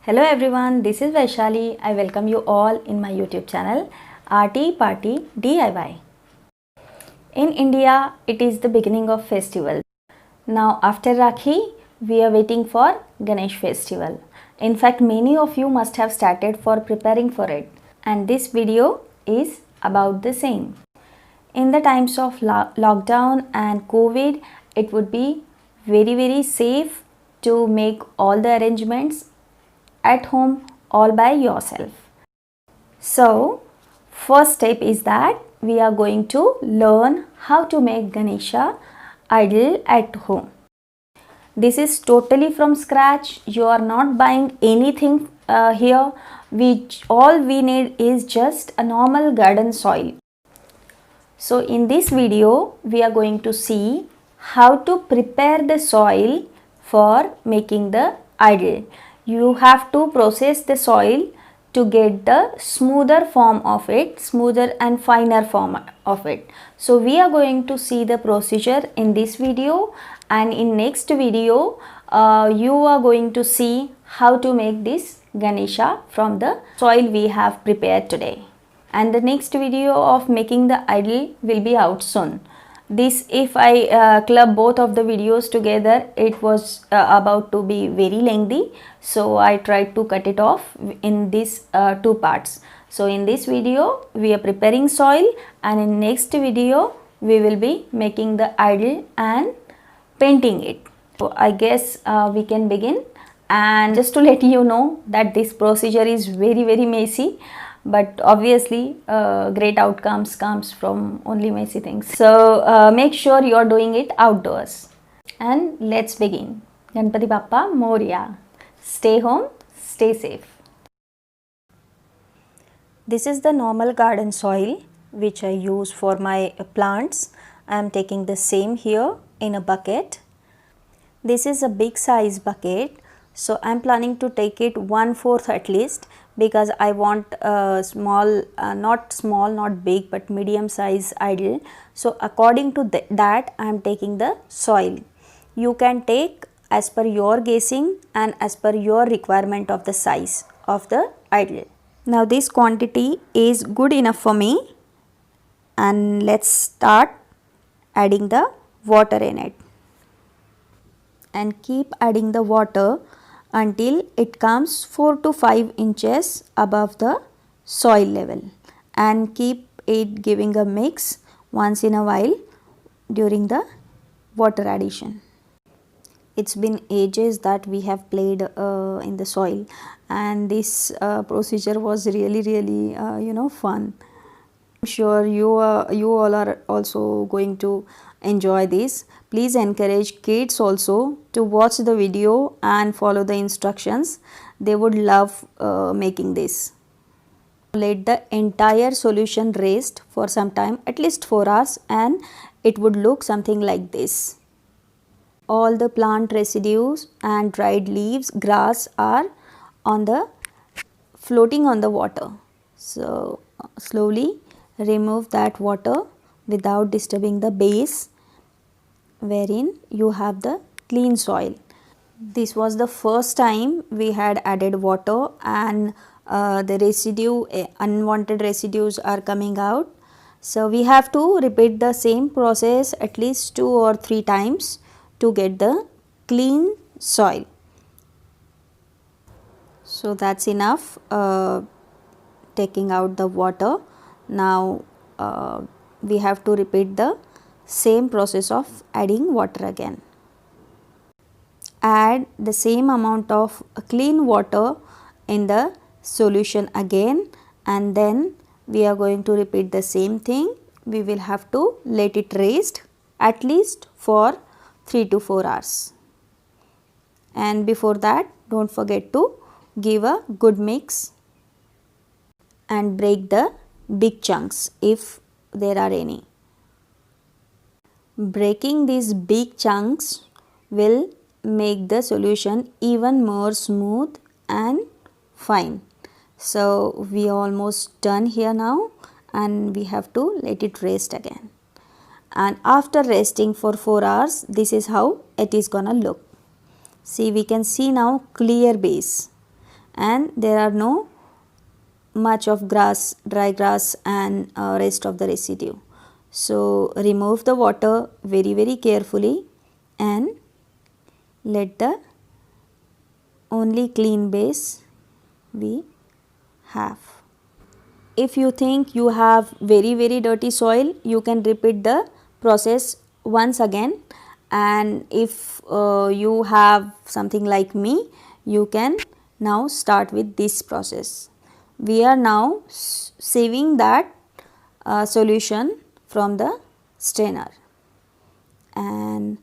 Hello everyone, this is Vaishali. I welcome you all in my YouTube channel Arty Party DIY. In India, it is the beginning of festival. Now after Rakhi, we are waiting for Ganesh festival. In fact, many of you must have started for preparing for it. And this video is about the same. In the times of lockdown and COVID, it would be very safe to make all the arrangements at home all by yourself. So first step is that we are going to learn how to make Ganesha idol at home. This is totally from scratch. You are not buying anything here. All we need is just a normal garden soil. So in this video we are going to see how to prepare the soil for making the idol. You have to process the soil to get the smoother form of it, smoother and finer form of it. So we are going to see the procedure in this video, and in next video you are going to see how to make this Ganesha from the soil we have prepared today. And the next video of making the idol will be out soon. This, if I club both of the videos together, it was about to be very lengthy, so I tried to cut it off in these two parts. So in this video we are preparing soil, and in next video we will be making the idol and painting it. So I guess we can begin. And just to let you know that this procedure is very messy, but obviously great outcomes comes from only messy things. So make sure you are doing it outdoors. And let's begin. Ganpati Bappa Moria. Stay home, stay safe. This is the normal garden soil which I use for my plants. I am taking the same here in a bucket. This is a big size bucket, so I am planning to take it 1/4 at least, because I want a small, not small, not big, but medium size idol. So according to that I am taking the soil. You can take as per your guessing and as per your requirement of the size of the idol. Now this quantity is good enough for me, and let's start adding the water in it. And keep adding the water until it comes 4 to 5 inches above the soil level, and keep it giving a mix once in a while during the water addition. It's been ages that we have played in the soil, and this procedure was really fun. I'm sure you all are also going to enjoy this. Please encourage kids also to watch the video and follow the instructions. They would love making this. Let the entire solution rest for some time, at least 4 hours, and it would look something like this. All the plant residues and dried leaves, grass are floating on the water. So slowly remove that water without disturbing the base wherein you have the clean soil. This was the first time we had added water, and the residue, unwanted residues are coming out. So we have to repeat the same process at least 2 or 3 times to get the clean soil. So that's enough taking out the water. Now we have to repeat the same process of adding water again. Add the same amount of clean water in the solution again, and then we are going to repeat the same thing. We will have to let it rest at least for 3 to 4 hours, and before that don't forget to give a good mix and break the big chunks if there are any. Breaking these big chunks will make the solution even more smooth and fine. So we are almost done here now, and we have to let it rest again. And after resting for 4 hours, this is how it is gonna look. See, we can see now clear base, and there are no much of grass, dry grass and rest of the residue. So remove the water very carefully and let the only clean base we have. If you think you have very dirty soil, you can repeat the process once again, and if you have something like me, you can now start with this process. We are now saving that solution from the strainer, and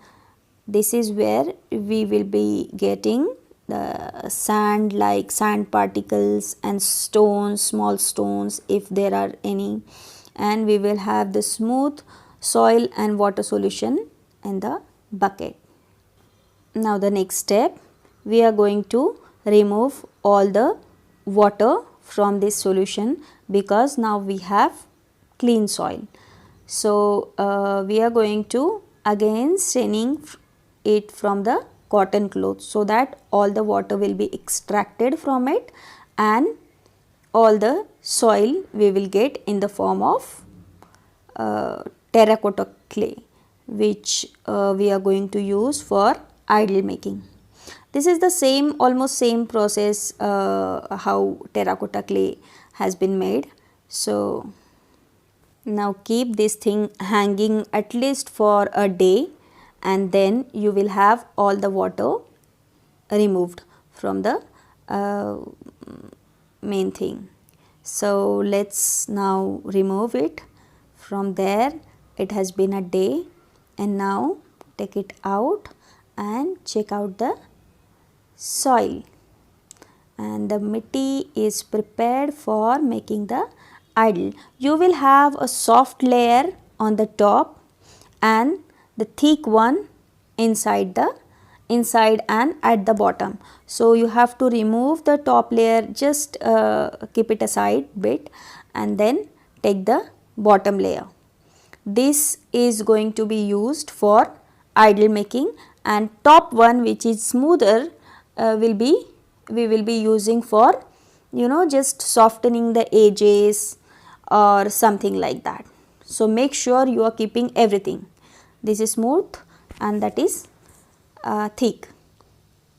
this is where we will be getting the sand, like sand particles and stones, small stones if there are any, and we will have the smooth soil and water solution in the bucket. Now the next step, we are going to remove all the water from this solution, because now we have clean soil. So we are going to again staining it from the cotton cloth, so that all the water will be extracted from it and all the soil we will get in the form of terracotta clay, which we are going to use for idol making. This is the same, almost same process how terracotta clay has been made. So now keep this thing hanging at least for a day, and then you will have all the water removed from the main thing. So let's now remove it from there. It has been a day, and now take it out and check out the soil, and the mitti is prepared for making the idol. You will have a soft layer on the top and the thick one inside and at the bottom. So you have to remove the top layer, just keep it aside bit, and then take the bottom layer. This is going to be used for idol making, and top one, which is smoother, we will be using for, you know, just softening the edges or something like that. So make sure you are keeping everything. This is smooth and that is thick.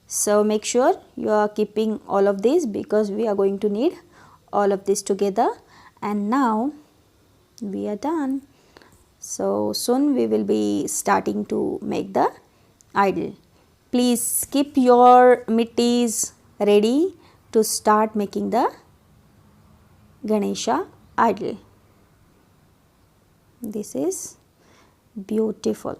So make sure you are keeping all of this, because we are going to need all of this together. And now we are done. So soon we will be starting to make the idol. Please keep your mittis ready to start making the Ganesha idol. This is beautiful.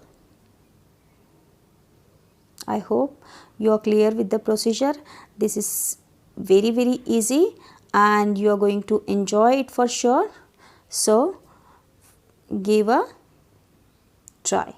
I hope you are clear with the procedure. This is very easy and you are going to enjoy it for sure. So give a try.